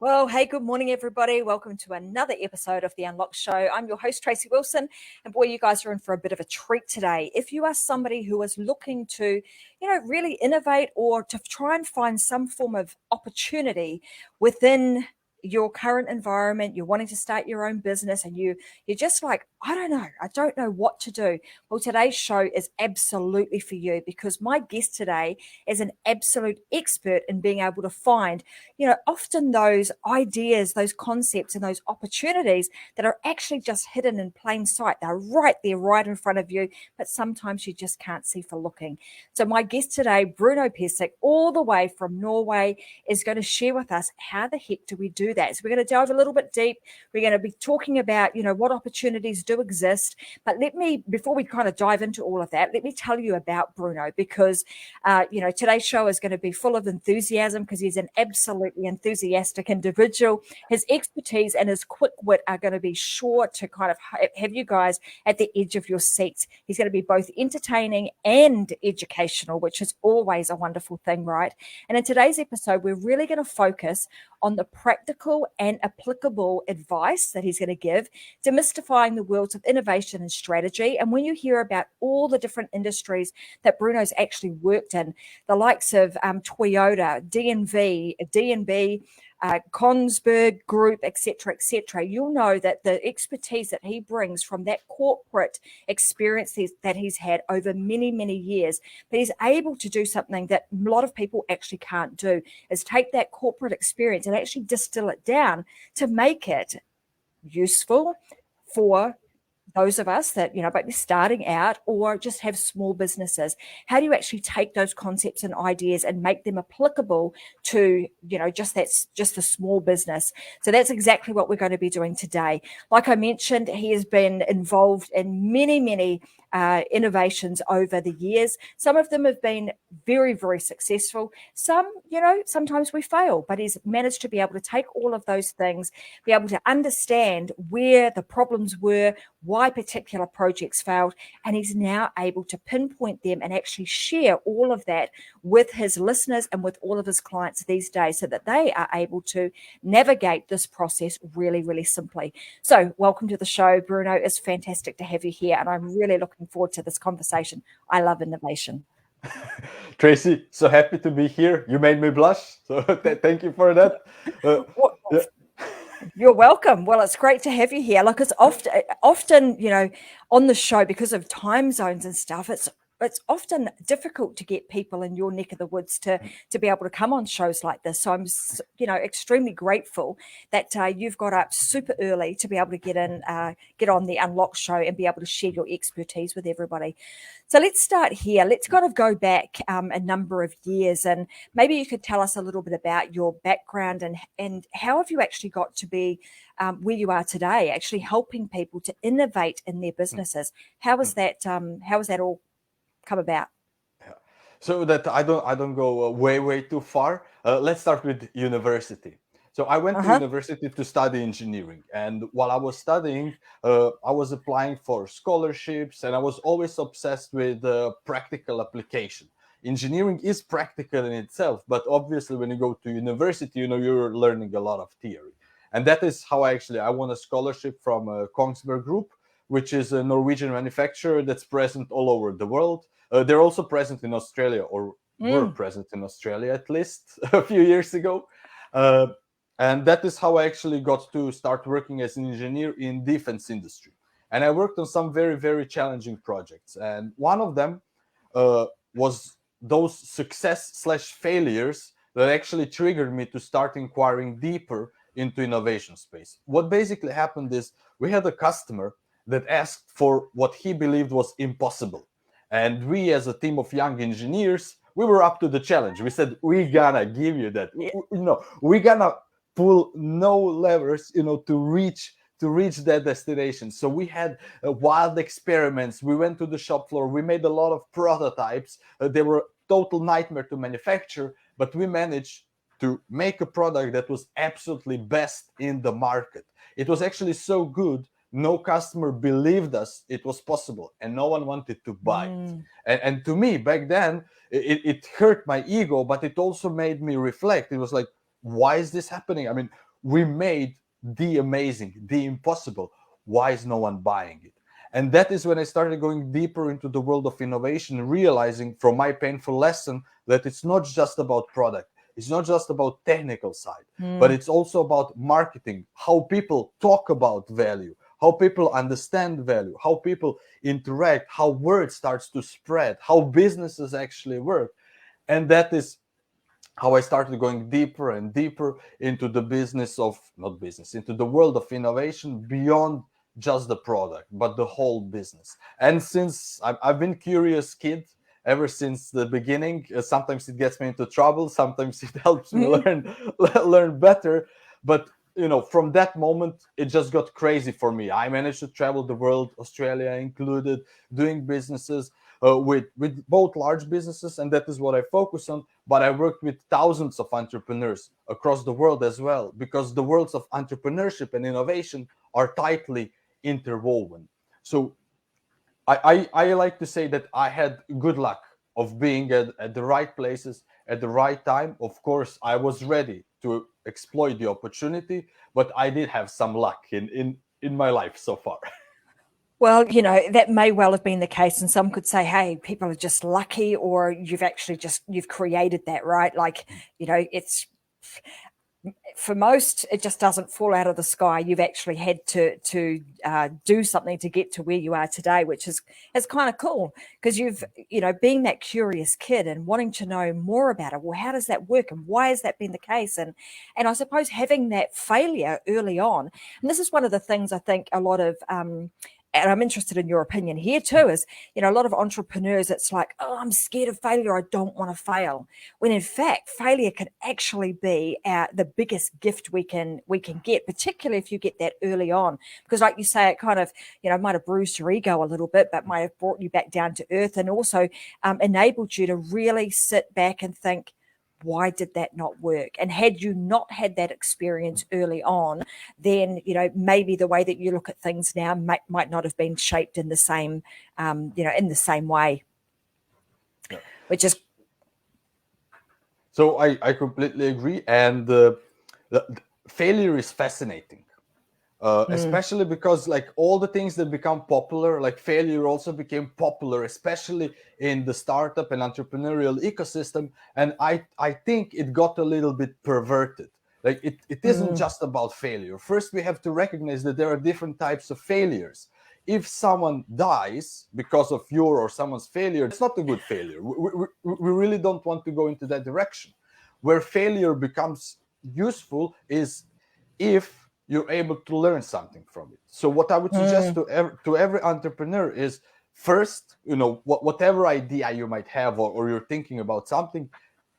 Well, hey, good morning, everybody. Welcome to another episode of The Unlocked Show. I'm your host, Tracy Wilson, and boy, you guys are in for a bit of a treat today. If you are somebody who is looking to, really innovate or to try and find some form of opportunity within your current environment, you're wanting to start your own business and you're just like, I don't know what to do. Well, today's show is absolutely for you because my guest today is an absolute expert in being able to find often those ideas, those concepts, and those opportunities that are actually just hidden in plain sight. They're right there, right in front of you, but sometimes you just can't see for looking. So my guest today, Bruno Pesec, all the way from Norway, is going to share with us how the heck do we do that. So we're going to dive a little bit deep. We're going to be talking about, what opportunities do exist. But before we kind of dive into all of that, let me tell you about Bruno because, today's show is going to be full of enthusiasm because he's an absolutely enthusiastic individual. His expertise and his quick wit are going to be sure to kind of have you guys at the edge of your seats. He's going to be both entertaining and educational, which is always a wonderful thing, right? And in today's episode, we're really going to focus on the practical and applicable advice that he's going to give, demystifying the worlds of innovation and strategy. And when you hear about all the different industries that Bruno's actually worked in, the likes of Toyota, D&B, Kongsberg Group, etc., you'll know that the expertise that he brings from that corporate experience that he's had over many, many years, but he's able to do something that a lot of people actually can't do, is take that corporate experience and actually distill it down to make it useful for those of us that, might be starting out or just have small businesses. How do you actually take those concepts and ideas and make them applicable to, just a small business? So that's exactly what we're going to be doing today. Like I mentioned, he has been involved in many, many innovations over the years. Some of them have been very, very successful. Some, sometimes we fail, but he's managed to be able to take all of those things, be able to understand where the problems were, why particular projects failed, and he's now able to pinpoint them and actually share all of that with his listeners and with all of his clients these days so that they are able to navigate this process really, really simply. So welcome to the show, Bruno. It's fantastic to have you here, and I'm really looking forward to this conversation. I love innovation. Tracy, so happy to be here. You made me blush, so thank you for that. Yeah. You're welcome. Well, it's great to have you here. Like it's often, on the show because of time zones and stuff, it's often difficult to get people in your neck of the woods to be able to come on shows like this. So I'm, extremely grateful that you've got up super early to be able to get on the Unlocked show and be able to share your expertise with everybody. So let's start here. Let's kind of go back a number of years, and maybe you could tell us a little bit about your background and how have you actually got to be where you are today, actually helping people to innovate in their businesses. How is that all come about? Yeah. So that I don't go way too far. Let's start with university. So I went to university to study engineering, and while I was studying, I was applying for scholarships, and I was always obsessed with practical application. Engineering is practical in itself, but obviously when you go to university, you're learning a lot of theory, and that is how I won a scholarship from Kongsberg Group, which is a Norwegian manufacturer that's present all over the world. They're also present in Australia, or were present in Australia at least a few years ago. And that is how I actually got to start working as an engineer in defense industry. And I worked on some very, very challenging projects. And one of them was those success/failures that actually triggered me to start inquiring deeper into innovation space. What basically happened is we had a customer that asked for what he believed was impossible. And we, as a team of young engineers, we were up to the challenge. We said, we're gonna give you that. We're gonna pull no levers, to reach that destination. So we had wild experiments. We went to the shop floor. We made a lot of prototypes. They were total nightmare to manufacture, but we managed to make a product that was absolutely best in the market. It was actually so good, no customer believed us it was possible, and no one wanted to buy it. And to me, back then, it hurt my ego, but it also made me reflect. It was like, why is this happening? I mean, we made the amazing, the impossible. Why is no one buying it? And that is when I started going deeper into the world of innovation, realizing from my painful lesson that it's not just about product. It's not just about technical side, but it's also about marketing, how people talk about value, how people understand value, how people interact, how word starts to spread, how businesses actually work. And that is how I started going deeper and deeper into the business of, not business, into the world of innovation beyond just the product, but the whole business. And since I've been curious kid ever since the beginning, sometimes it gets me into trouble, sometimes it helps me learn better. But from that moment, it just got crazy for me. I managed to travel the world, Australia included, doing businesses with both large businesses, and that is what I focus on. But I worked with thousands of entrepreneurs across the world as well, because the worlds of entrepreneurship and innovation are tightly interwoven. So I like to say that I had good luck of being at the right places at the right time. Of course, I was ready to exploit the opportunity, but I did have some luck in my life so far. Well, that may well have been the case. And some could say, hey, people are just lucky, or you've created that, right? Like, it's, for most, it just doesn't fall out of the sky. You've actually had to do something to get to where you are today, which is kind of cool, because you've, being that curious kid and wanting to know more about it. Well, how does that work, and why has that been the case? And I suppose having that failure early on, and this is one of the things I think a lot of and I'm interested in your opinion here too, is, a lot of entrepreneurs, it's like, oh, I'm scared of failure, I don't want to fail. When in fact, failure can actually be the biggest gift we can get, particularly if you get that early on. Because like you say, it kind of, might have bruised your ego a little bit, but might have brought you back down to earth, and also enabled you to really sit back and think, why did that not work? And had you not had that experience early on, then, maybe the way that you look at things now might not have been shaped in the same, in the same way, Yeah. which is. So I completely agree. And the failure is fascinating. Especially because like all the things that become popular, like failure also became popular, especially in the startup and entrepreneurial ecosystem. And I think it got a little bit perverted. Like it isn't just about failure. First, we have to recognize that there are different types of failures. If someone dies because of your or someone's failure, it's not a good failure. We really don't want to go into that direction. Where failure becomes useful is if you're able to learn something from it. So what I would suggest to every entrepreneur is, first, whatever idea you might have, or you're thinking about something,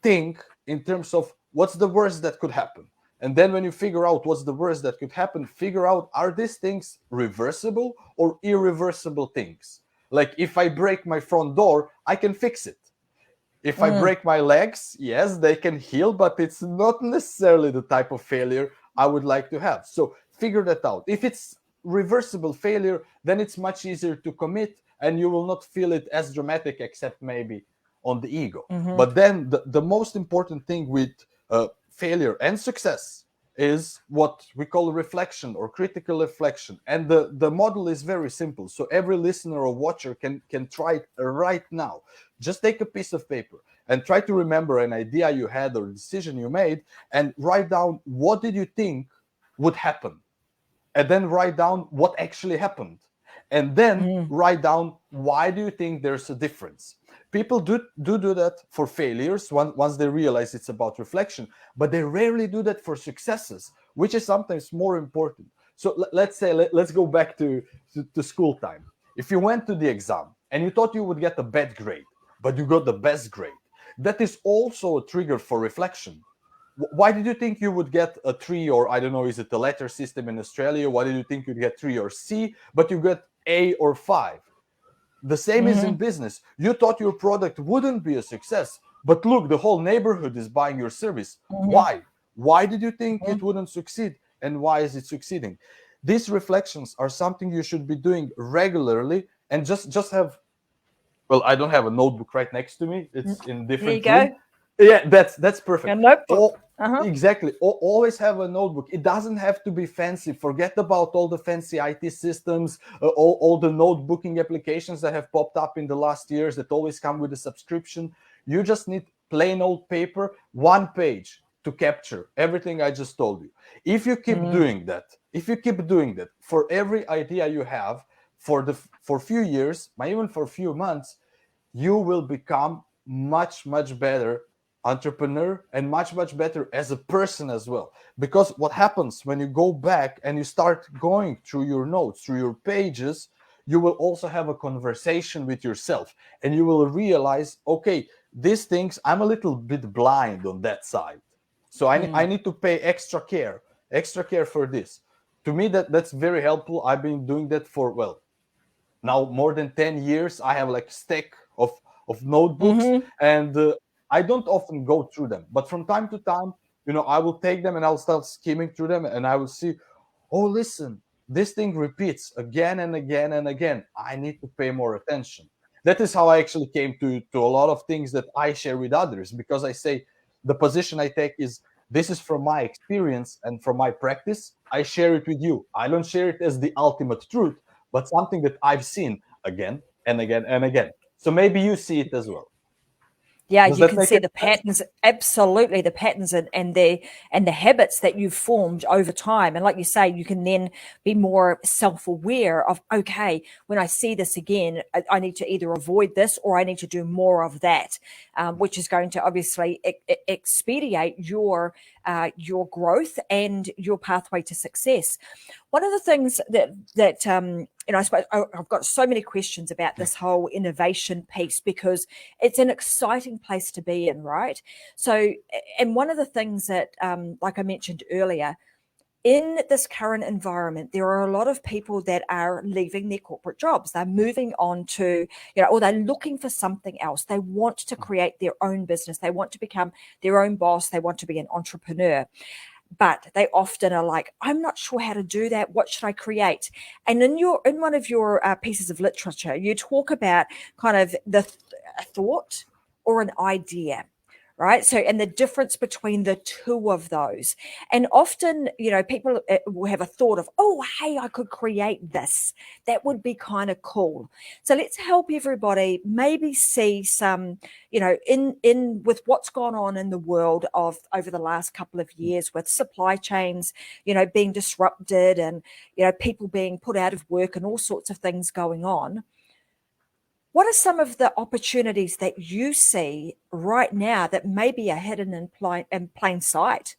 think in terms of what's the worst that could happen. And then when you figure out what's the worst that could happen, figure out, are these things reversible or irreversible things? Like if I break my front door, I can fix it. If I break my legs, yes, they can heal, but it's not necessarily the type of failure I would like to have. So figure that out. If it's reversible failure, then it's much easier to commit, and you will not feel it as dramatic, except maybe on the ego. But then the most important thing with failure and success is what we call reflection or critical reflection. And the model is very simple. So every listener or watcher can try it right now. Just take a piece of paper and try to remember an idea you had or a decision you made, and write down, what did you think would happen? And then write down what actually happened. And then write down, why do you think there's a difference? People do that for failures once they realize it's about reflection, but they rarely do that for successes, which is sometimes more important. So let's say, let's go back to school time. If you went to the exam and you thought you would get a bad grade, but you got the best grade, that is also a trigger for reflection. Why did you think you would get a 3, or I don't know, is it the letter system in Australia? Why did you think you'd get 3 or C, but you get A or 5? The same is in business. You thought your product wouldn't be a success, but look, the whole neighborhood is buying your service. Why? Why did you think it wouldn't succeed, and why is it succeeding? These reflections are something you should be doing regularly, and just have. Well, I don't have a notebook right next to me. It's in different room. Yeah, that's perfect. A notebook. Exactly. Always have a notebook. It doesn't have to be fancy. Forget about all the fancy IT systems, all the notebooking applications that have popped up in the last years that always come with a subscription. You just need plain old paper, one page to capture everything I just told you. If you keep doing that, for every idea you have for few years, even for a few months, you will become much better entrepreneur and much better as a person as well. Because what happens when you go back and you start going through your notes, through your pages, you will also have a conversation with yourself, and you will realize, okay, these things I'm a little bit blind on that side, so I need to pay extra care for this. To me, that's very helpful. I've been doing that for, well, now more than 10 years. I have like stack of notebooks, and I don't often go through them, but from time to time, I will take them and I'll start skimming through them, and I will see, oh, listen, this thing repeats again and again and again. I need to pay more attention. That is how I actually came to a lot of things that I share with others, because I say the position I take is, this is from my experience and from my practice. I share it with you. I don't share it as the ultimate truth, but something that I've seen again and again and again. So maybe you see it as well. Yeah, Does you that can make see any the sense? patterns, absolutely the patterns and the habits that you've formed over time. And like you say, you can then be more self-aware of, okay, when I see this again, I need to either avoid this or I need to do more of that, which is going to obviously expedite your growth and your pathway to success. One of the things that I suppose I've got so many questions about this whole innovation piece, because it's an exciting place to be in, right? So, and one of the things that, like I mentioned earlier, in this current environment, there are a lot of people that are leaving their corporate jobs. They're moving on to, or they're looking for something else. They want to create their own business. They want to become their own boss. They want to be an entrepreneur. But they often are like, I'm not sure how to do that. What should I create? And in one of your pieces of literature, you talk about kind of a thought or an idea, right? So, and the difference between the two of those. And often, people will have a thought of, oh, hey, I could create this. That would be kind of cool. So let's help everybody maybe see some, in with what's gone on in the world of over the last couple of years with supply chains, being disrupted, and, people being put out of work and all sorts of things going on. What are some of the opportunities that you see right now that maybe are hidden in plain sight?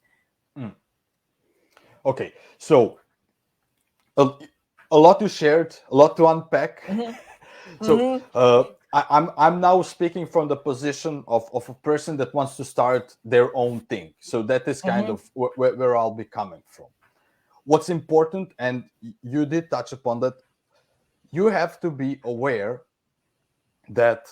Mm. Okay, so a, a lot you shared, a lot to unpack. So Mm-hmm. I'm now speaking from the position of a person that wants to start their own thing. So that is kind Mm-hmm. of where I'll be coming from. What's important, and you did touch upon that, you have to be aware that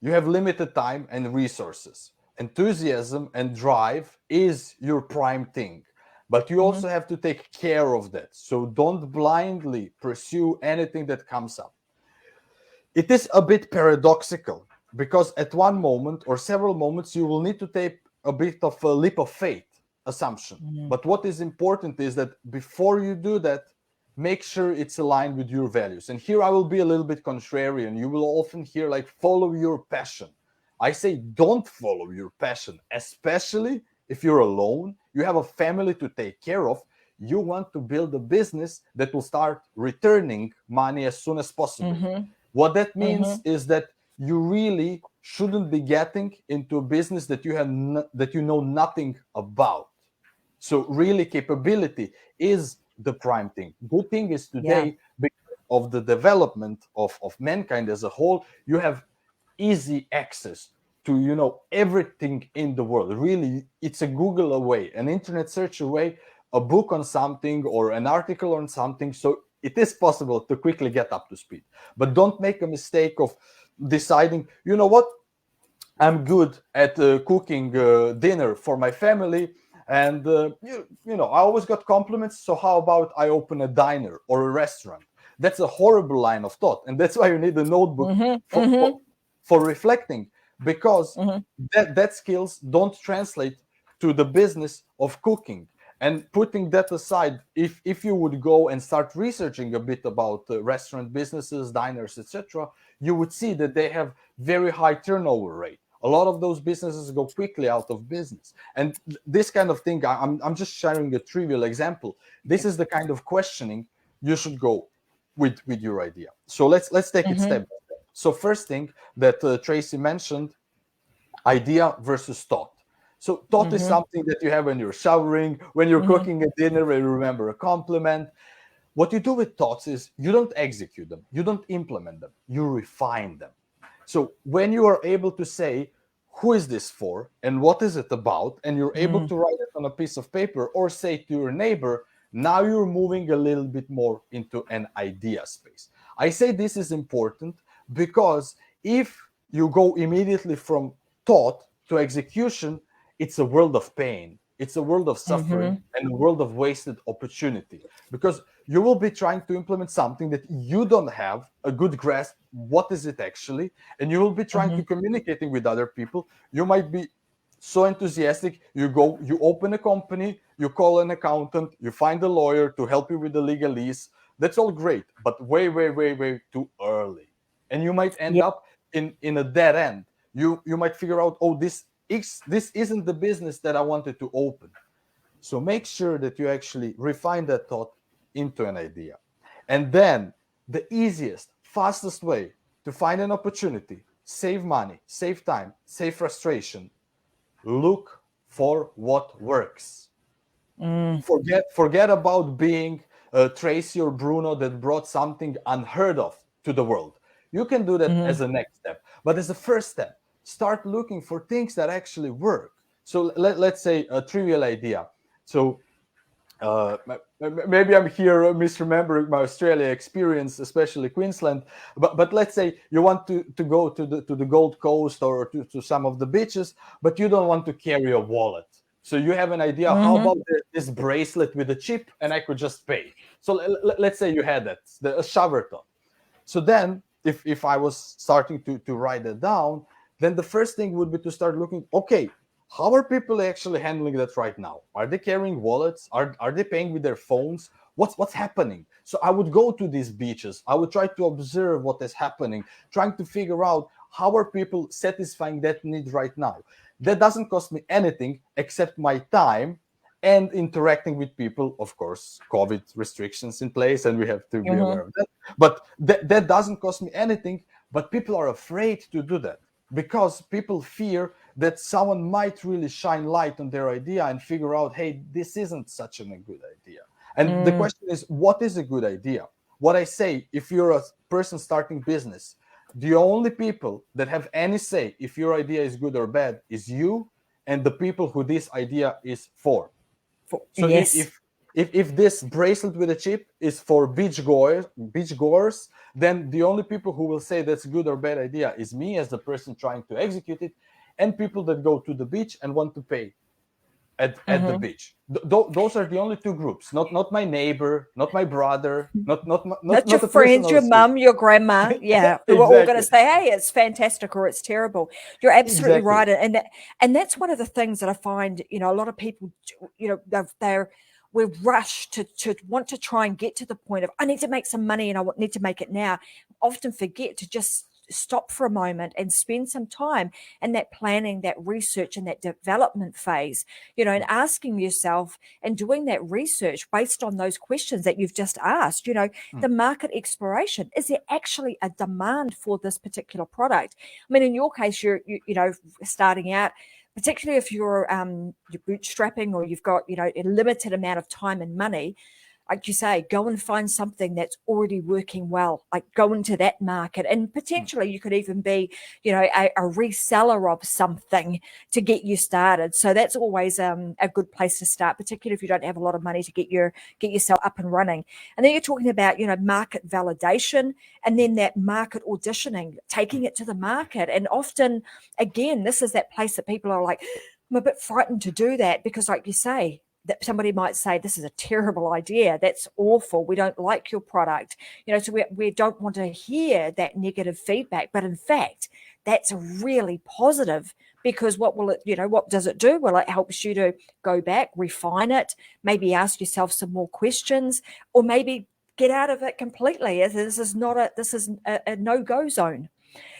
you have limited time and resources. Enthusiasm and drive is your prime thing, but you Mm-hmm. also have to take care of that. So don't blindly pursue anything that comes up. It is a bit paradoxical, because at one moment or several moments you will need to take a bit of a leap of faith assumption. Mm-hmm. But what is important is that before you do that, make sure it's aligned with your values. And here I will be a little bit contrarian. You will often hear like, follow your passion. I say don't follow your passion, especially if you're alone, you have a family to take care of, you want to build a business that will start returning money as soon as possible. What that Mm-hmm. means is that you really shouldn't be getting into a business that that you know nothing about. So really, capability is the prime thing. Good thing is Yeah. today, because of the development of mankind as a whole, you have easy access to everything in the world. Really, it's a Google away, an internet search away, a book on something or an article on something. So it is possible to quickly get up to speed. But don't make a mistake of deciding, you know what, I'm good at cooking dinner for my family, and I always got compliments. So how about I open a diner or a restaurant? That's a horrible line of thought, and that's why you need a notebook Mm-hmm. for Mm-hmm. for reflecting, because Mm-hmm. that skills don't translate to the business of cooking. And putting that aside, if you would go and start researching a bit about restaurant businesses, diners, etc., you would see that they have very high turnover rate. A lot of those businesses go quickly out of business. And this kind of thing, I'm just sharing a trivial example. This is the kind of questioning you should go with your idea. So let's take it step by step. So first thing that Tracy mentioned, idea versus thought. So thought is something that you have when you're showering, when you're cooking a dinner, when you remember a compliment. What you do with thoughts is you don't execute them, you don't implement them, you refine them. So when you are able to say, who is this for and what is it about, and you're able to write it on a piece of paper or say to your neighbor, now you're moving a little bit more into an idea space. I say this is important because if you go immediately from thought to execution, it's a world of pain. It's a world of suffering and a world of wasted opportunity, because you will be trying to implement something that you don't have a good grasp what is it actually, and you will be trying to communicating with other people. You might be so enthusiastic, you go, you open a company, you call an accountant, you find a lawyer to help you with the legalese. That's all great, but way too early, and you might end up in a dead end. You might figure out, oh, this isn't the business that I wanted to open. So make sure that you actually refine that thought into an idea. And then the easiest, fastest way to find an opportunity, save money, save time, save frustration, look for what works. Forget about being Tracy or Bruno that brought something unheard of to the world. You can do that as a next step. But as a first step, start looking for things that actually work. So let's say a trivial idea. So maybe I'm here misremembering my Australia experience, especially Queensland. But let's say you want to go to the Gold Coast or to some of the beaches, but you don't want to carry a wallet. So you have an idea, how about this bracelet with a chip, and I could just pay. So let's say you had that, a shower thought. So then, if I was starting to write that down, then the first thing would be to start looking, okay, how are people actually handling that right now? Are they carrying wallets? Are they paying with their phones? What's happening? So I would go to these beaches. I would try to observe what is happening, trying to figure out how are people satisfying that need right now. That doesn't cost me anything except my time and interacting with people. Of course, COVID restrictions in place, and we have to be aware of that. But that doesn't cost me anything. But people are afraid to do that, because people fear that someone might really shine light on their idea and figure out, hey, this isn't such a good idea. And the question is, what is a good idea? What I say, if you're a person starting business, the only people that have any say if your idea is good or bad is you and the people who this idea is for. So if this bracelet with a chip is for beach goers, then the only people who will say that's a good or bad idea is me as the person trying to execute it, and people that go to the beach and want to pay at the beach. Those are the only two groups. Not my neighbor, not my brother, not your friends, your mum, your grandma. Yeah, exactly. We're all going to say, "Hey, it's fantastic" or "It's terrible." You're absolutely right, and that's one of the things that I find. A lot of people, we're rushed to want to try and get to the point of, I need to make some money and I need to make it now. Often forget to just stop for a moment and spend some time in that planning, that research, and that development phase, and asking yourself and doing that research based on those questions that you've just asked. The market exploration, is there actually a demand for this particular product? I mean, in your case, you're starting out, particularly if you're bootstrapping or you've got a limited amount of time and money. Like you say, go and find something that's already working well, like go into that market. And potentially you could even be, a reseller of something to get you started. So that's always a good place to start, particularly if you don't have a lot of money to get yourself up and running. And then you're talking about, market validation, and then that market auditioning, taking it to the market. And often, again, this is that place that people are like, I'm a bit frightened to do that because, like you say, that somebody might say, this is a terrible idea. That's awful. We don't like your product. So we don't want to hear that negative feedback. But in fact, that's really positive, because what does it do? Well, it helps you to go back, refine it, maybe ask yourself some more questions, or maybe get out of it completely. This is a no-go zone.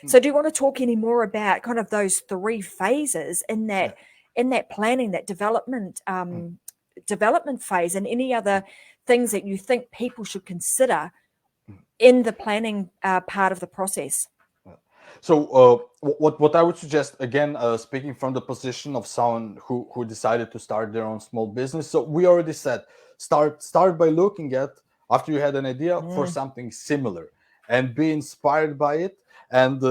So do you want to talk any more about kind of those three phases in that planning, that development phase, and any other things that you think people should consider in the planning part of the process? So what I would suggest, again, speaking from the position of someone who decided to start their own small business. So we already said, start by looking at, after you had an idea, for something similar and be inspired by it. And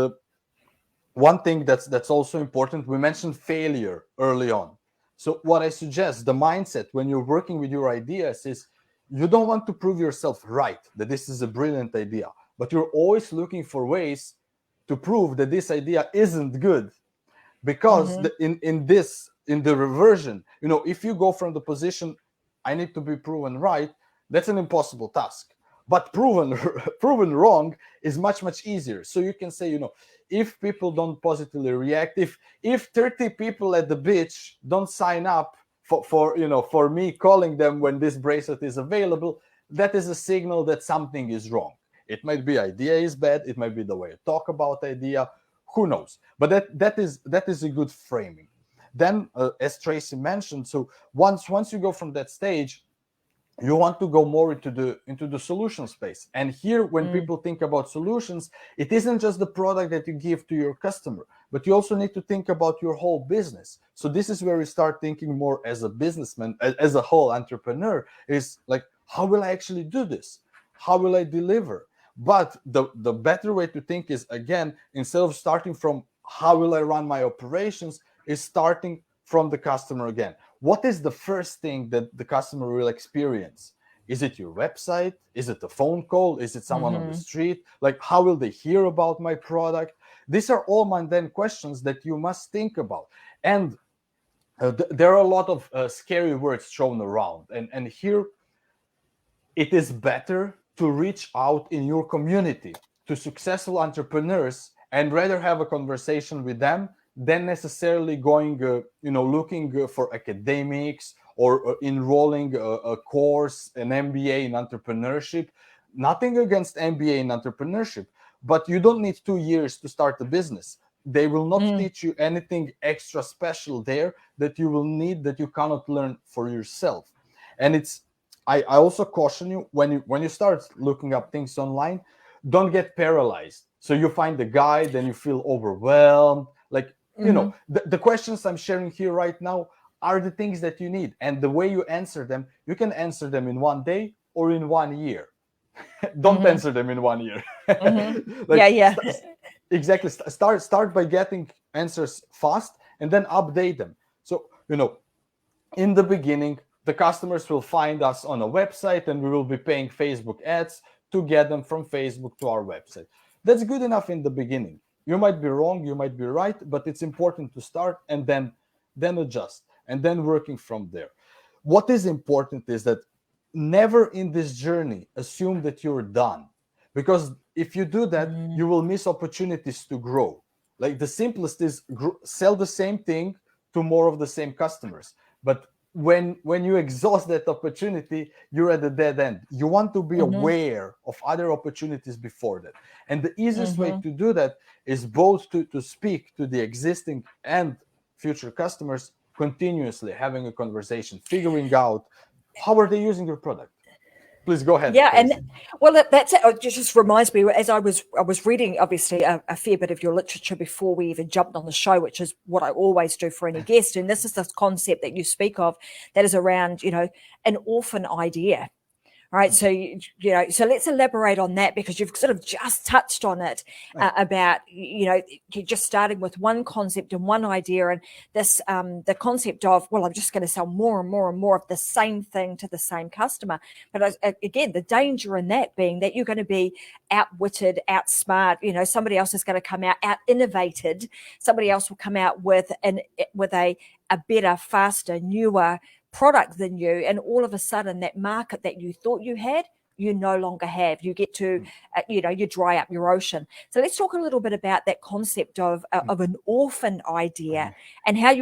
one thing that's also important, we mentioned failure early on. So what I suggest, the mindset when you're working with your ideas is, you don't want to prove yourself right, that this is a brilliant idea, but you're always looking for ways to prove that this idea isn't good. Because in the reversion, if you go from the position, I need to be proven right, that's an impossible task. But proven wrong is much easier. So you can say, if people don't positively react, if 30 people at the beach don't sign up for me calling them when this bracelet is available, that is a signal that something is wrong. It might be idea is bad. It might be the way you talk about idea. Who knows? But that is a good framing. Then, as Tracy mentioned, so once you go from that stage, you want to go more into the solution space. And here, when people think about solutions, it isn't just the product that you give to your customer, but you also need to think about your whole business. So this is where we start thinking more as a businessman, as a whole entrepreneur, is like, how will I actually do this? How will I deliver? But the better way to think is, again, instead of starting from how will I run my operations, is starting from the customer again. What is the first thing that the customer will experience? Is it your website? Is it a phone call? Is it someone on the street? Like, how will they hear about my product? These are all mundane questions that you must think about. And there are a lot of scary words thrown around. And here, it is better to reach out in your community to successful entrepreneurs and rather have a conversation with them than necessarily going, looking for academics or enrolling a course, an MBA in entrepreneurship. Nothing against MBA in entrepreneurship, but you don't need 2 years to start a business. They will not teach you anything extra special there that you will need, that you cannot learn for yourself. And I also caution you, when you start looking up things online, don't get paralyzed. So you find the guide, then you feel overwhelmed. Like, the questions I'm sharing here right now are the things that you need. And the way you answer them, you can answer them in 1 day or in 1 year. Don't answer them in 1 year. Exactly. Start by getting answers fast and then update them. So, in the beginning, the customers will find us on a website and we will be paying Facebook ads to get them from Facebook to our website. That's good enough in the beginning. You might be wrong, you might be right, but it's important to start and then adjust and then working from there. What is important is that never in this journey assume that you're done, because if you do that, you will miss opportunities to grow. Like, the simplest is sell the same thing to more of the same customers. But when you exhaust that opportunity, you're at a dead end. You want to be aware of other opportunities before that. And the easiest way to do that is both to speak to the existing and future customers continuously, having a conversation, figuring out how are they using your product. Please go ahead. Yeah, Tracy. and well, that's it. It just reminds me, as I was reading, obviously, a fair bit of your literature before we even jumped on the show, which is what I always do for any guest. And this is this concept that you speak of, that is around, an orphan idea. Right. So, so let's elaborate on that, because you've sort of just touched on it about, you're just starting with one concept and one idea, and this, the concept of, well, I'm just going to sell more and more and more of the same thing to the same customer. But again, the danger in that being that you're going to be outwitted, outsmart, somebody else is going to come out innovated. Somebody else will come out with a better, faster, newer product than you, and all of a sudden that market that you thought you had, you no longer have. You get to, you dry up your ocean. So let's talk a little bit about that concept of an orphan idea and how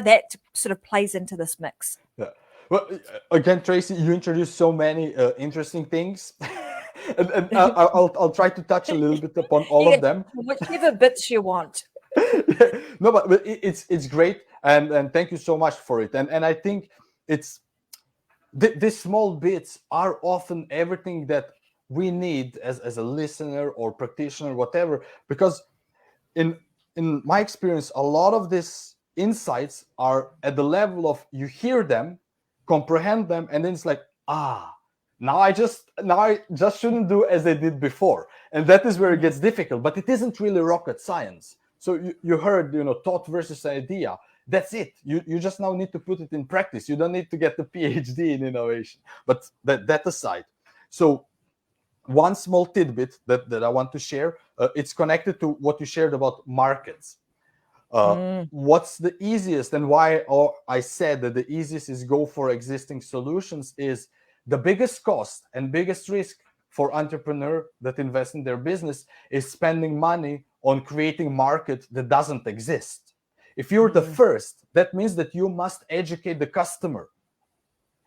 that sort of plays into this mix. Yeah. Well, again, Tracy, you introduced so many interesting things, and I'll try to touch a little bit upon all of them. Whichever bits you want. No, but it's great, and thank you so much for it. And I think it's these small bits are often everything that we need as a listener or practitioner, whatever. Because in my experience, a lot of these insights are at the level of you hear them, comprehend them, and then it's like, now I just shouldn't do as I did before. And that is where it gets difficult. But it isn't really rocket science. So you heard, thought versus idea. That's it. You just now need to put it in practice. You don't need to get the PhD in innovation. But that aside, so one small tidbit that I want to share, it's connected to what you shared about markets. What's the easiest, and why I said that the easiest is go for existing solutions, is the biggest cost and biggest risk for entrepreneur that invest in their business is spending money on creating market that doesn't exist. If you're the first, that means that you must educate the customer.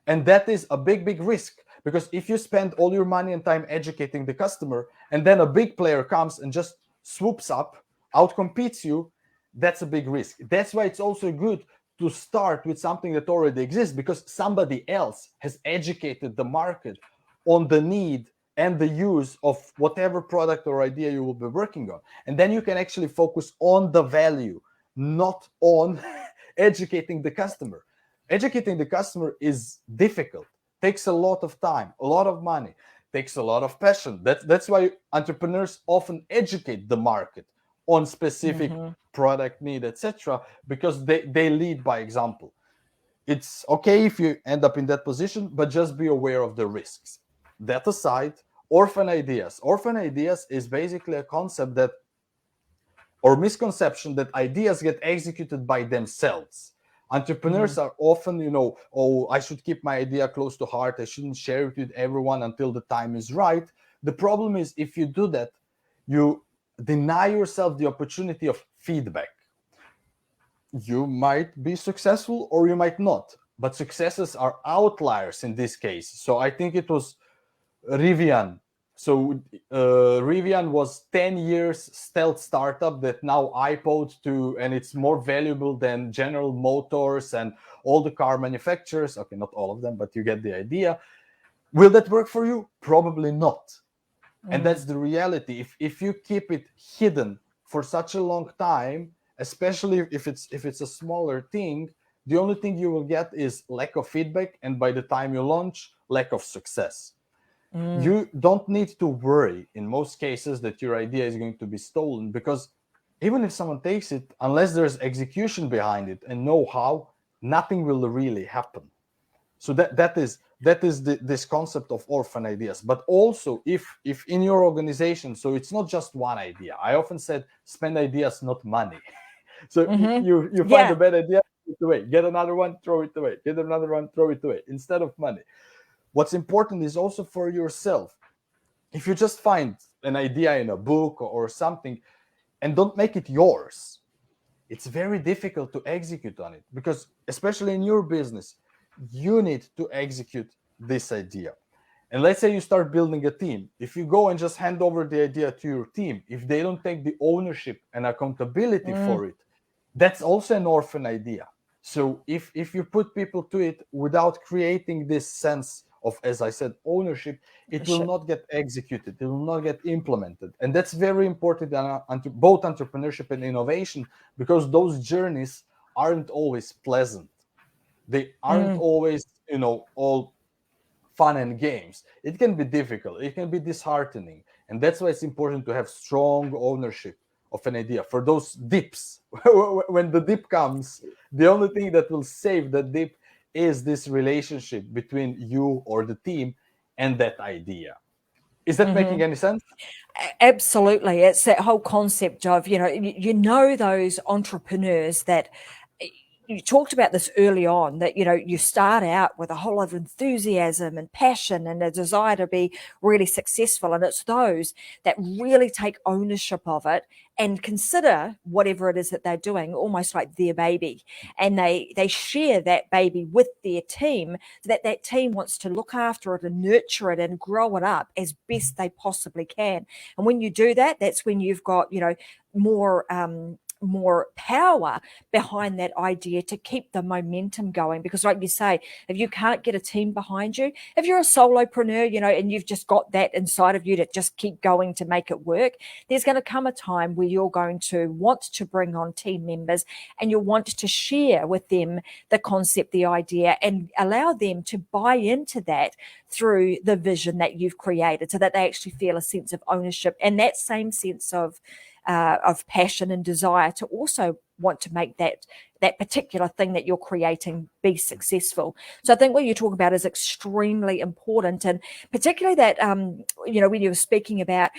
And that is a big risk, because if you spend all your money and time educating the customer, and then a big player comes and just swoops up, outcompetes you, that's a big risk. That's why it's also good to start with something that already exists, because somebody else has educated the market on the need and the use of whatever product or idea you will be working on. And then you can actually focus on the value, not on educating the customer. Educating the customer is difficult, takes a lot of time, a lot of money, takes a lot of passion. That's why entrepreneurs often educate the market on specific product need, etc., because they lead by example. It's okay if you end up in that position, but just be aware of the risks. That aside, orphan ideas. Orphan ideas is basically a concept that, or misconception, that ideas get executed by themselves. Entrepreneurs are often, I should keep my idea close to heart. I shouldn't share it with everyone until the time is right. The problem is, if you do that, you deny yourself the opportunity of feedback. You might be successful or you might not, but successes are outliers in this case. So I think it was Rivian. So Rivian was 10 years stealth startup that now iPod to, and it's more valuable than General Motors and all the car manufacturers. Okay, not all of them, but you get the idea. Will that work for you? Probably not. And that's the reality. If you keep it hidden for such a long time, especially if it's a smaller thing, the only thing you will get is lack of feedback, and by the time you launch, lack of success. You don't need to worry in most cases that your idea is going to be stolen, because even if someone takes it, unless there's execution behind it and know-how, nothing will really happen. So that is this concept of orphan ideas. But also, if in your organization, so it's not just one idea. I often said, spend ideas, not money. So you find a bad idea, throw it away. Get another one, throw it away. Get another one, throw it away, instead of money. What's important is also for yourself. If you just find an idea in a book or something and don't make it yours, it's very difficult to execute on it, because especially in your business, you need to execute this idea. And let's say you start building a team. If you go and just hand over the idea to your team, if they don't take the ownership and accountability for it, that's also an orphan idea. So if you put people to it without creating this sense of, as I said, ownership, it will not get executed. It will not get implemented. And that's very important in both entrepreneurship and innovation, because those journeys aren't always pleasant. They aren't always, all fun and games. It can be difficult. It can be disheartening. And that's why it's important to have strong ownership of an idea for those dips. When the dip comes, the only thing that will save the dip is this relationship between you or the team and that idea. Is that making any sense? Absolutely. It's that whole concept of, those entrepreneurs that, you talked about this early on, that, you start out with a whole lot of enthusiasm and passion and a desire to be really successful. And it's those that really take ownership of it and consider whatever it is that they're doing almost like their baby. And they share that baby with their team, so that team wants to look after it and nurture it and grow it up as best they possibly can. And when you do that, that's when you've got, more power behind that idea to keep the momentum going. Because like you say, if you can't get a team behind you, if you're a solopreneur, and you've just got that inside of you to just keep going to make it work, there's going to come a time where you're going to want to bring on team members, and you'll want to share with them the concept, the idea, and allow them to buy into that through the vision that you've created, so that they actually feel a sense of ownership and that same sense of passion and desire to also want to make that particular thing that you're creating be successful. So I think what you talk about is extremely important, and particularly that, when you were speaking about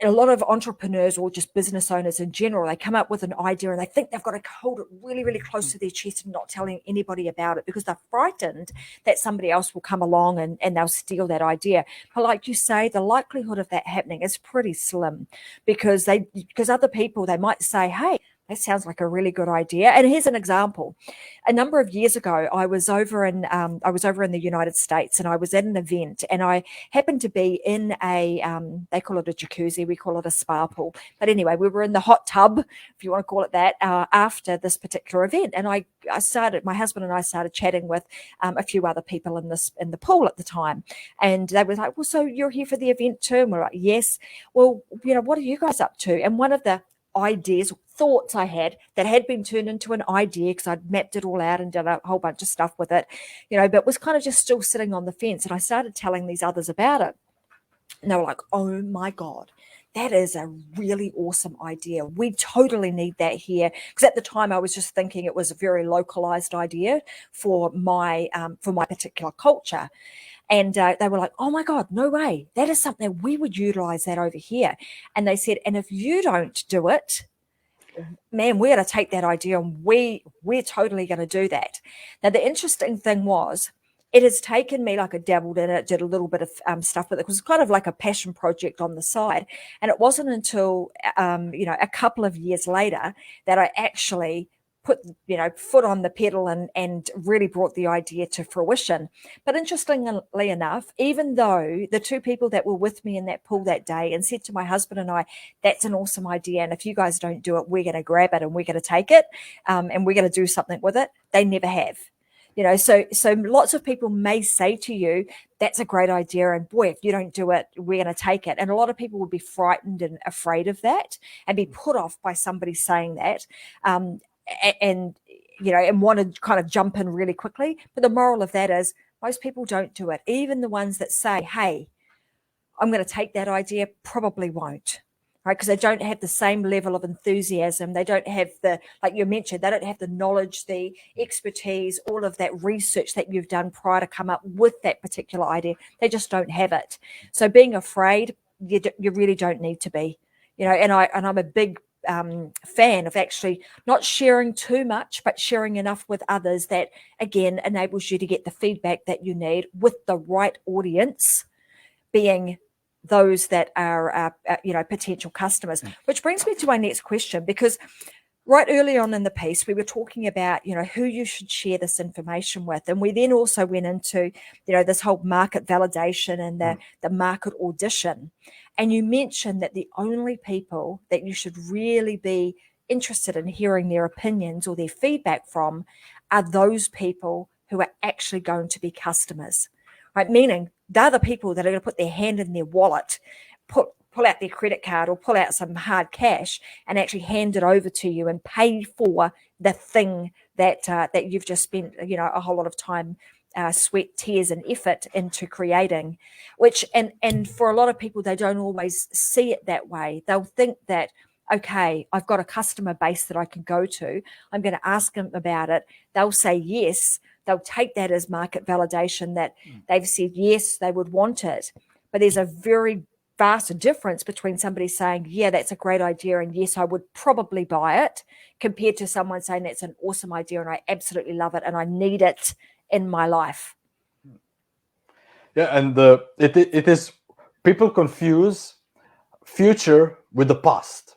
a lot of entrepreneurs or just business owners in general, they come up with an idea and they think they've got to hold it really, really close to their chest and not telling anybody about it, because they're frightened that somebody else will come along and they'll steal that idea. But like you say, the likelihood of that happening is pretty slim, because other people, they might say, hey, that sounds like a really good idea. And here's an example. A number of years ago, I was over in the United States, and I was at an event, and I happened to be in a they call it a jacuzzi, we call it a spa pool. But anyway, we were in the hot tub, if you want to call it that, after this particular event. And my husband and I started chatting with a few other people in the pool at the time, and they were like, "Well, so you're here for the event too?" And we're like, "Yes." Well, what are you guys up to? And one of the ideas, thoughts I had that had been turned into an idea, because I'd mapped it all out and done a whole bunch of stuff with it, but was kind of just still sitting on the fence. And I started telling these others about it, and they were like, oh my God, that is a really awesome idea. We totally need that here. Because at the time I was just thinking it was a very localized idea for my particular culture. And they were like, oh my God, no way. That is something we would utilize that over here. And they said, and if you don't do it, man, we're going to take that idea and we're totally going to do that. Now, the interesting thing was, it has taken me, like, I dabbled in it, did a little bit of stuff with it. It was kind of like a passion project on the side. And it wasn't until, a couple of years later that I actually put, foot on the pedal and really brought the idea to fruition. But interestingly enough, even though the two people that were with me in that pool that day and said to my husband and I, that's an awesome idea, and if you guys don't do it, we're going to grab it and we're going to take it, and we're going to do something with it, they never have. So lots of people may say to you, that's a great idea, and boy, if you don't do it, we're going to take it. And a lot of people would be frightened and afraid of that and be put off by somebody saying that. And want to kind of jump in really quickly. But the moral of that is, most people don't do it. Even the ones that say, hey, I'm going to take that idea, probably won't, right? Because they don't have the same level of enthusiasm. They don't have like you mentioned, they don't have the knowledge, the expertise, all of that research that you've done prior to come up with that particular idea. They just don't have it. So being afraid, you really don't need to be, and I'm a big fan of actually not sharing too much, but sharing enough with others that, again, enables you to get the feedback that you need with the right audience, being those that are, potential customers. Which brings me to my next question, because right early on in the piece, we were talking about, who you should share this information with. And we then also went into, this whole market validation and the market audition. And you mentioned that the only people that you should really be interested in hearing their opinions or their feedback from are those people who are actually going to be customers, right? Meaning they're the people that are going to put their hand in their wallet, pull out their credit card or pull out some hard cash and actually hand it over to you and pay for the thing that you've just spent, a whole lot of time, sweat, tears and effort into creating, which, and for a lot of people, they don't always see it that way. They'll think that, okay, I've got a customer base that I can go to. I'm going to ask them about it. They'll say yes. They'll take that as market validation that they've said, yes, they would want it. But there's a very vast difference between somebody saying, yeah, that's a great idea, and yes, I would probably buy it, compared to someone saying that's an awesome idea and I absolutely love it and I need it in my life. Yeah, and it is, people confuse future with the past.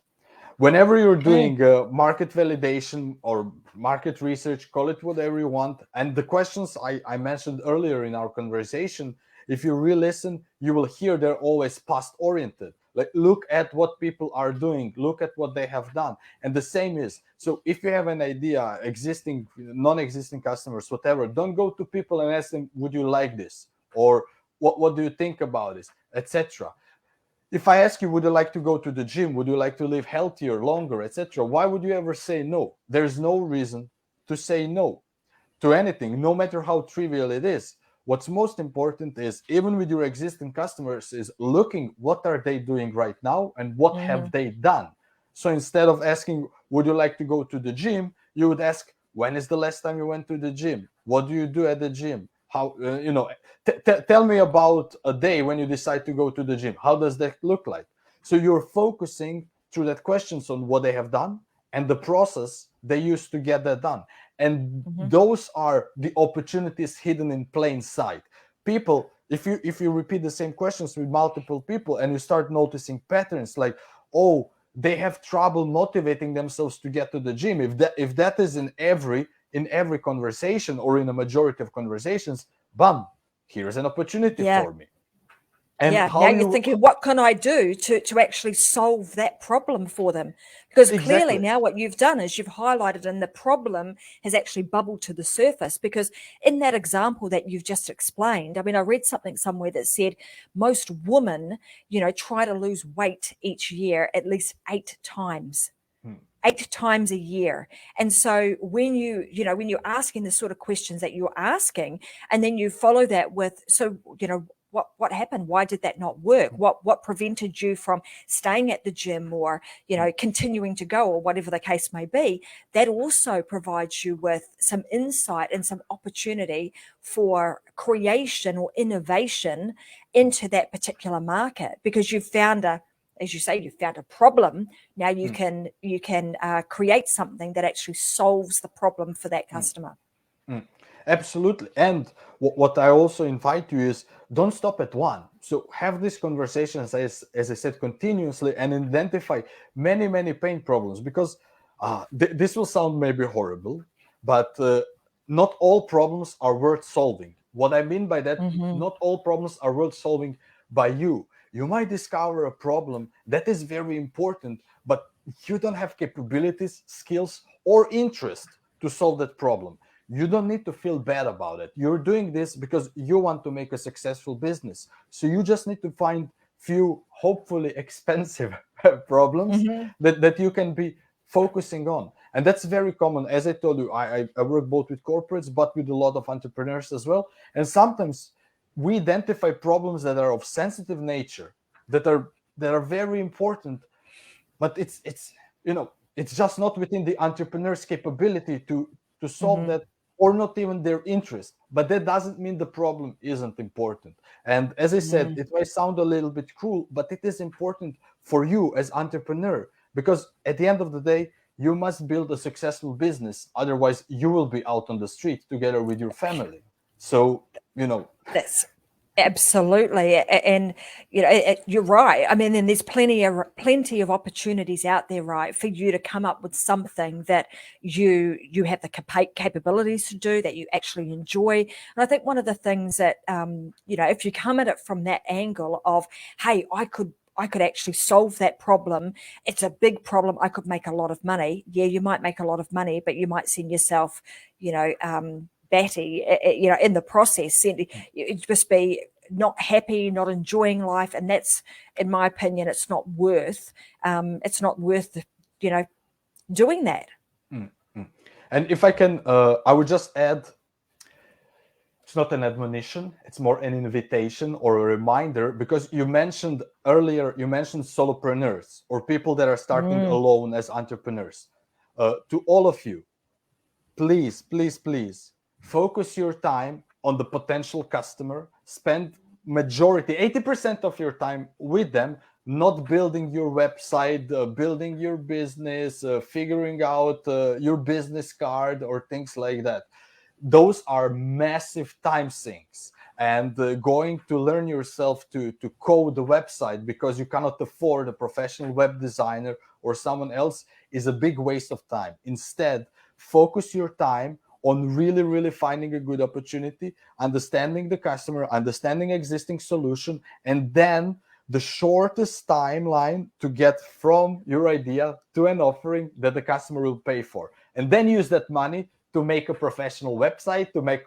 Whenever you're doing market validation or market research, call it whatever you want, and the questions I mentioned earlier in our conversation, if you really listen, you will hear they're always past oriented. Like, look at what people are doing, look at what they have done. And the same is, so if you have an idea, existing, non-existing customers, whatever, don't go to people and ask them, would you like this? Or what do you think about this, etc. If I ask you, would you like to go to the gym? Would you like to live healthier, longer, etc.? Why would you ever say no? There's no reason to say no to anything, no matter how trivial it is. What's most important is, even with your existing customers, is looking what are they doing right now and what have they done. So instead of asking, would you like to go to the gym? You would ask, when is the last time you went to the gym? What do you do at the gym? How, tell me about a day when you decide to go to the gym. How does that look like? So you're focusing through that questions on what they have done and the process they used to get that done. And those are the opportunities hidden in plain sight. People, if you repeat the same questions with multiple people and you start noticing patterns, like, oh, they have trouble motivating themselves to get to the gym. If that is in every conversation or in a majority of conversations, bam, here's an opportunity for me. And now you're thinking, what can I do to actually solve that problem for them? Because clearly now what you've done is you've highlighted, and the problem has actually bubbled to the surface. Because in that example that you've just explained, I mean, I read something somewhere that said most women, try to lose weight each year at least 8 times. 8 times a year. And so when when you're asking the sort of questions that you're asking, and then you follow that with, so, what happened? Why did that not work? What prevented you from staying at the gym, or, continuing to go, or whatever the case may be? That also provides you with some insight and some opportunity for creation or innovation into that particular market, because you've found as you say, you found a problem. Now you can create something that actually solves the problem for that customer. Absolutely. And what I also invite you is, don't stop at one. So have these conversations, as I said, continuously, and identify many, many pain problems, because this will sound maybe horrible, but not all problems are worth solving. What I mean by that, not all problems are worth solving by you. You might discover a problem that is very important, but you don't have capabilities, skills, or interest to solve that problem. You don't need to feel bad about it. You're doing this because you want to make a successful business. So you just need to find few, hopefully expensive problems that you can be focusing on. And that's very common. As I told you, I work both with corporates, but with a lot of entrepreneurs as well. And sometimes we identify problems that are of sensitive nature, that are very important, but it's just not within the entrepreneur's capability to solve that, or not even their interest. But that doesn't mean the problem isn't important. And as I said, it might sound a little bit cruel, but it is important for you as entrepreneur, because at the end of the day, you must build a successful business. Otherwise, you will be out on the street together with your family. So, That's absolutely, and you're right. I mean, and there's plenty of opportunities out there, right, for you to come up with something that you have the capabilities to do, that you actually enjoy. And I think one of the things that if you come at it from that angle of, hey, I could actually solve that problem. It's a big problem. I could make a lot of money. Yeah, you might make a lot of money, but you might send yourself, batty, in the process. You'd just be not happy, not enjoying life, and that's, in my opinion, it's not worth doing that. And if I can, I would just add, it's not an admonition, it's more an invitation or a reminder, because you mentioned earlier, solopreneurs, or people that are starting alone as entrepreneurs. To all of you, please, please, please focus your time on the potential customer. Spend majority, 80% of your time with them, not building your website, building your business, figuring out your business card or things like that. Those are massive time sinks. And going to learn yourself to code the website because you cannot afford a professional web designer or someone else is a big waste of time. Instead, focus your time on really, really finding a good opportunity, understanding the customer, understanding existing solution, and then the shortest timeline to get from your idea to an offering that the customer will pay for. And then use that money to make a professional website, to make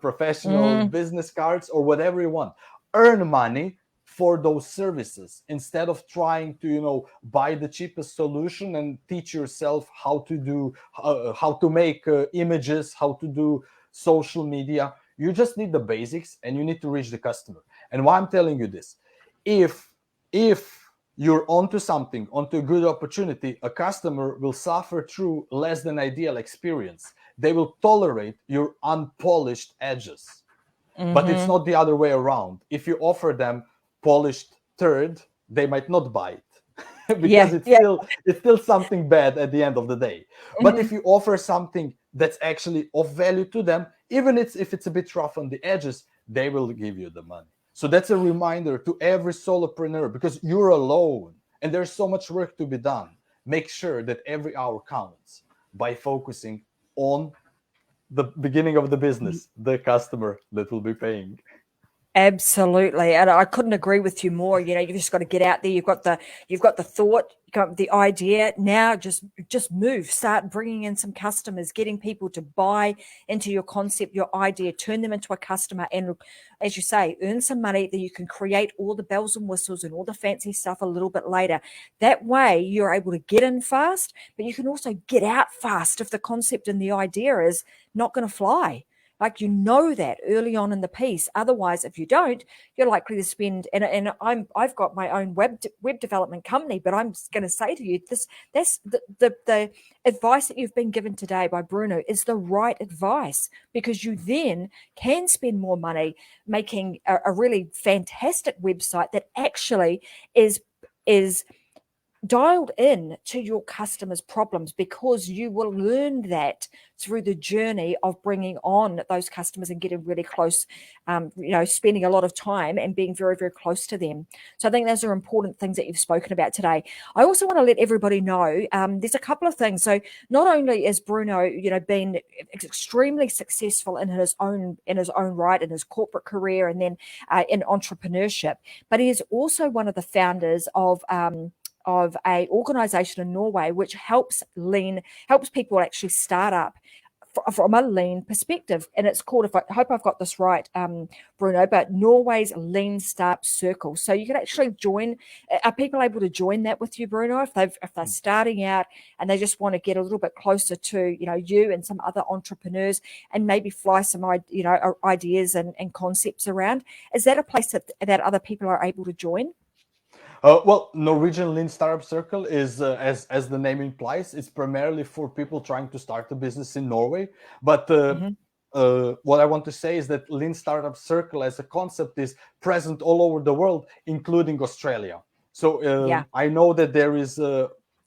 professional business cards, or whatever you want. Earn money for those services instead of trying to buy the cheapest solution and teach yourself how to do how to make images, how to do social media. You just need the basics and you need to reach the customer. And why I'm telling you this, if you're onto something, onto a good opportunity, a customer will suffer through less than ideal experience. They will tolerate your unpolished edges. But it's not the other way around. If you offer them polished third, they might not buy it because it's still something bad at the end of the day. But if you offer something that's actually of value to them, even if it's a bit rough on the edges, they will give you the money. So that's a reminder to every solopreneur, because you're alone and there's so much work to be done. Make sure that every hour counts by focusing on the beginning of the business, the customer that will be paying. Absolutely, and I couldn't agree with you more. You've just got to get out there. You've got the thought, you got the idea. Now, just move. Start bringing in some customers, getting people to buy into your concept, your idea, turn them into a customer, and as you say, earn some money that you can create all the bells and whistles and all the fancy stuff a little bit later. That way, you're able to get in fast, but you can also get out fast if the concept and the idea is not going to fly. Like, that early on in the piece. Otherwise, if you don't, you're likely to spend. And I've got my own web development company, but I'm going to say to you, that's the advice that you've been given today by Bruno is the right advice, because you then can spend more money making a really fantastic website that actually is dialed in to your customers' problems, because you will learn that through the journey of bringing on those customers and getting really close, spending a lot of time and being very, very close to them. So I think those are important things that you've spoken about today. I also want to let everybody know there's a couple of things. So not only is Bruno, been extremely successful in his own right in his corporate career and then in entrepreneurship, but he is also one of the founders of a organization in Norway which helps people actually start up from a lean perspective. And it's called, I hope I've got this right, Bruno, but Norway's Lean Startup Circle. So you can actually join. Are people able to join that with you, Bruno, if they're starting out and they just want to get a little bit closer to, you and some other entrepreneurs and maybe fly some, ideas and concepts around? Is that a place that other people are able to join? Well, Norwegian Lean Startup Circle is, as the name implies, it's primarily for people trying to start a business in Norway. But what I want to say is that Lean Startup Circle as a concept is present all over the world, including Australia. So I know that there is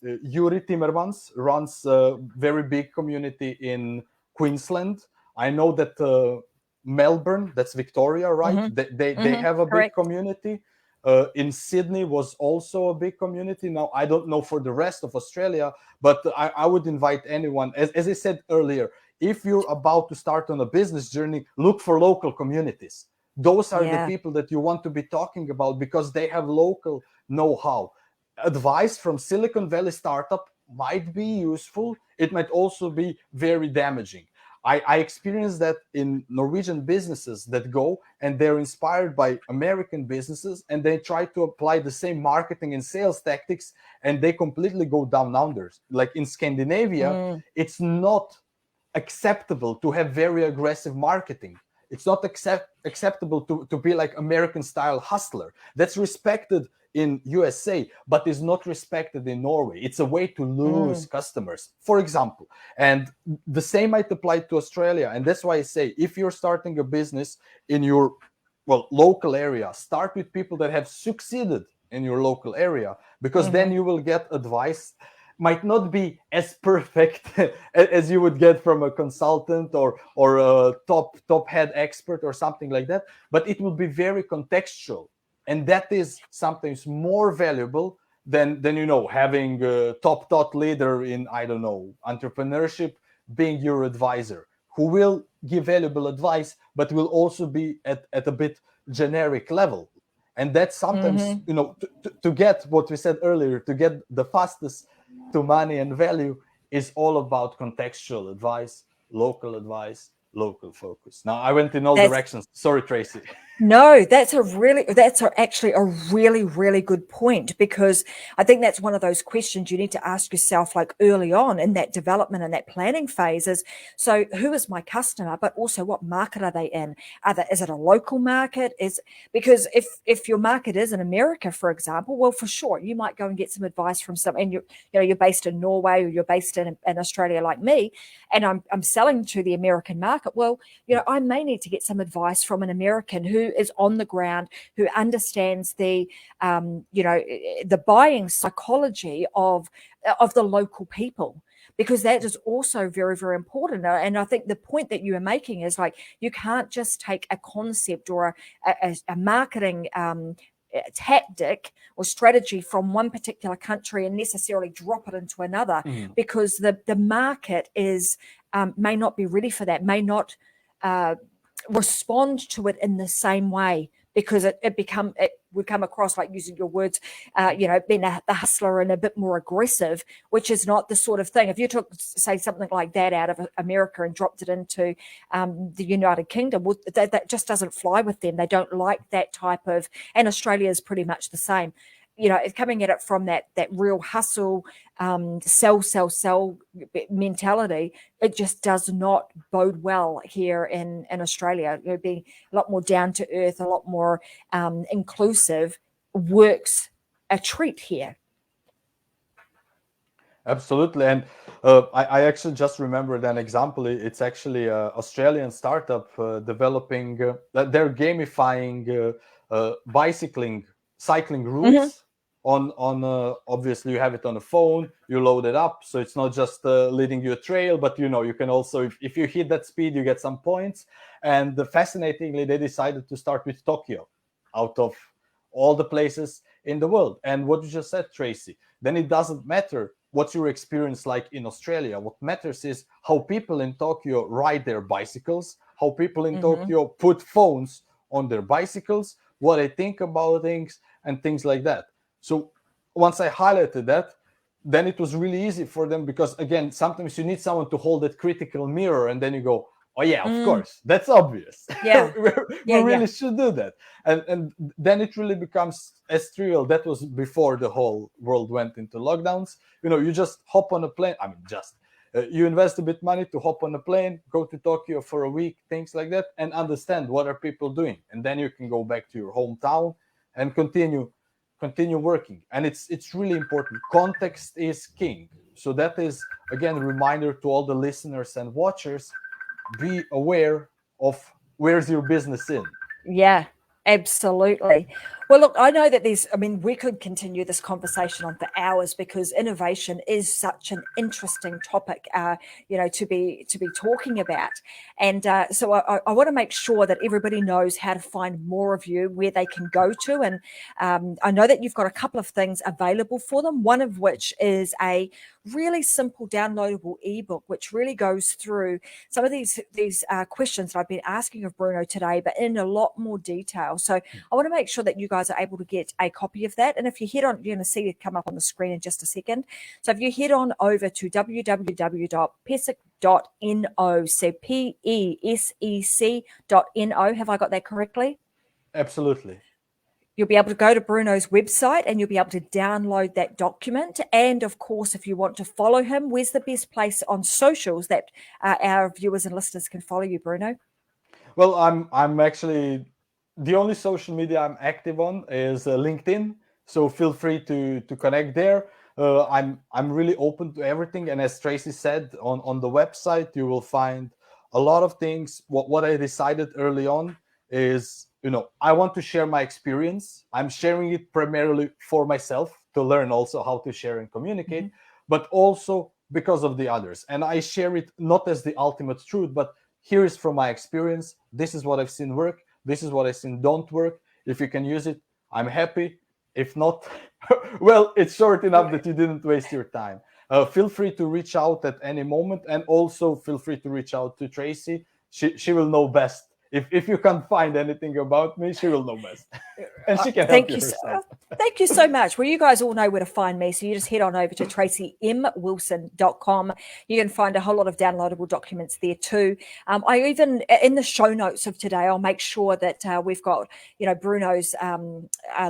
Yuri Timmermans runs a very big community in Queensland. I know that Melbourne, that's Victoria, right? They have a big community. In Sydney was also a big community. Now, I don't know for the rest of Australia, but I would invite anyone, as I said earlier, if you're about to start on a business journey, look for local communities. Those are the people that you want to be talking about because they have local know-how. Advice from Silicon Valley startup might be useful. It might also be very damaging. I experienced that in Norwegian businesses that go and they're inspired by American businesses and they try to apply the same marketing and sales tactics and they completely go down under. Like in Scandinavia, it's not acceptable to have very aggressive marketing. It's not acceptable to be like American style hustler. That's respected in USA, but is not respected in Norway. It's a way to lose customers, for example. And the same might apply to Australia. And that's why I say, if you're starting a business in your local area. Start with people that have succeeded in your local area, because then you will get advice. Might not be as perfect as you would get from a consultant or a top head expert or something like that, but it will be very contextual, and that is sometimes more valuable than having a top thought leader in, I don't know, entrepreneurship being your advisor, who will give valuable advice but will also be at a bit generic level. And that's sometimes, to get what we said earlier, to get the fastest to money and value, is all about contextual advice, local focus. Now I went in all directions. Sorry, Tracy. No, that's actually a really, really good point, because I think that's one of those questions you need to ask yourself, like early on in that development and that planning phase, is, so who is my customer, but also what market are they in? Is it a local market? Because if your market is in America, for example, well, for sure, you might go and get some advice from and you're based in Norway, or you're based in Australia like me, and I'm selling to the American market. Well, I may need to get some advice from an American who is on the ground, who understands the buying psychology of the local people, because that is also very, very important. And I think the point that you are making is, like, you can't just take a concept or a marketing tactic or strategy from one particular country and necessarily drop it into another, because the market is may not be ready for that, may not respond to it in the same way, because we come across, like, using your words, being the hustler and a bit more aggressive, which is not the sort of thing. If you took, say, something like that out of America and dropped it into the United Kingdom, well, that just doesn't fly with them. They don't like that type of, and Australia is pretty much the same. Coming at it from that real hustle, sell mentality, it just does not bode well here in Australia. Being a lot more down to earth, a lot more inclusive, works a treat here. Absolutely. And I actually just remembered an example. It's actually an Australian startup developing, they're gamifying cycling routes. On obviously you have it on a phone, you load it up, so it's not just leading you a trail, but you can also, if you hit that speed, you get some points. And fascinatingly, they decided to start with Tokyo, out of all the places in the world. And what you just said, Tracy, then it doesn't matter what's your experience like in Australia. What matters is how people in Tokyo ride their bicycles, how people in Tokyo put phones on their bicycles, what they think about things, and things like that. So once I highlighted that, then it was really easy for them, because, again, sometimes you need someone to hold that critical mirror, and then you go, oh yeah, of course, that's obvious. Yeah. we really should do that. And then it really becomes as trivial. That was before the whole world went into lockdowns. You just hop on a plane. I mean, you invest a bit money to hop on a plane, go to Tokyo for a week, things like that, and understand what are people doing. And then you can go back to your hometown and continue working. And it's really important. Context is king. So that is, again, a reminder to all the listeners and watchers: be aware of where's your business in. Yeah, absolutely. Well, look, I know that we could continue this conversation on for hours, because innovation is such an interesting topic, to be talking about. And so I want to make sure that everybody knows how to find more of you, where they can go to. And I know that you've got a couple of things available for them, one of which is a really simple downloadable ebook, which really goes through some of these questions that I've been asking of Bruno today, but in a lot more detail. So I want to make sure that you guys are able to get a copy of that. And if you head on, you're going to see it come up on the screen in just a second. So if you head on over to www.pesec.no, so PESEC.no, have I got that correctly? Absolutely. You'll be able to go to Bruno's website and you'll be able to download that document. And of course, if you want to follow him, where's the best place on socials that our viewers and listeners can follow you, Bruno? Well, I'm actually, the only social media I'm active on is LinkedIn. So feel free to connect there. I'm really open to everything. And as Tracy said, on the website, you will find a lot of things. What I decided early on is, I want to share my experience. I'm sharing it primarily for myself to learn also how to share and communicate, but also because of the others. And I share it not as the ultimate truth, but here is from my experience. This is what I've seen work. This is what I've seen don't work. If you can use it, I'm happy. If not, well, it's short enough that you didn't waste your time. Feel free to reach out at any moment, and also feel free to reach out to Tracy. She will know best. If you can't find anything about me, she will know best. And she can help you herself. Thank you so much. Well, you guys all know where to find me. So you just head on over to tracymwilson.com. You can find a whole lot of downloadable documents there too. I even, in the show notes of today, I'll make sure that we've got, Bruno's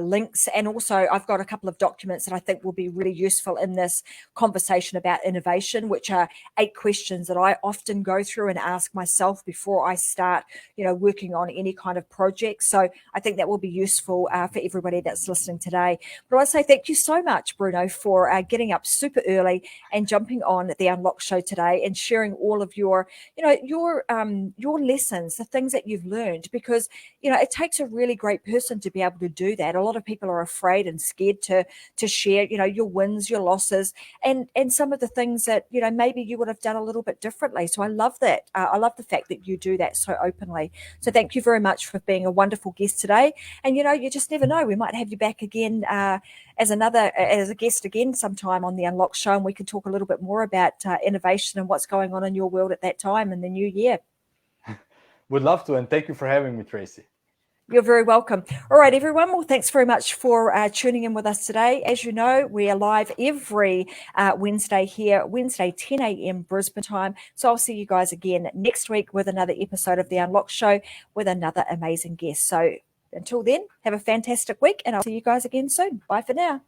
links. And also I've got a couple of documents that I think will be really useful in this conversation about innovation, which are 8 questions that I often go through and ask myself before I start, working on any kind of project. So I think that will be useful for everybody that's listening today. But I want to say thank you so much, Bruno, for getting up super early and jumping on the Unlock Show today and sharing all of your lessons, the things that you've learned, because, it takes a really great person to be able to do that. A lot of people are afraid and scared to share, your wins, your losses, and some of the things that, maybe you would have done a little bit differently. So I love that. I love the fact that you do that so openly. So thank you very much for being a wonderful guest today. And, you just never know. We might have you back again as a guest again sometime on the Unlock Show, and we can talk a little bit more about innovation and what's going on in your world at that time in the new year. Would love to, and thank you for having me, Tracy. You're very welcome. All right, everyone. Well, thanks very much for tuning in with us today. As you know, we are live every Wednesday here, Wednesday, 10 a.m. Brisbane time. So I'll see you guys again next week with another episode of The Unlock Show with another amazing guest. So until then, have a fantastic week, and I'll see you guys again soon. Bye for now.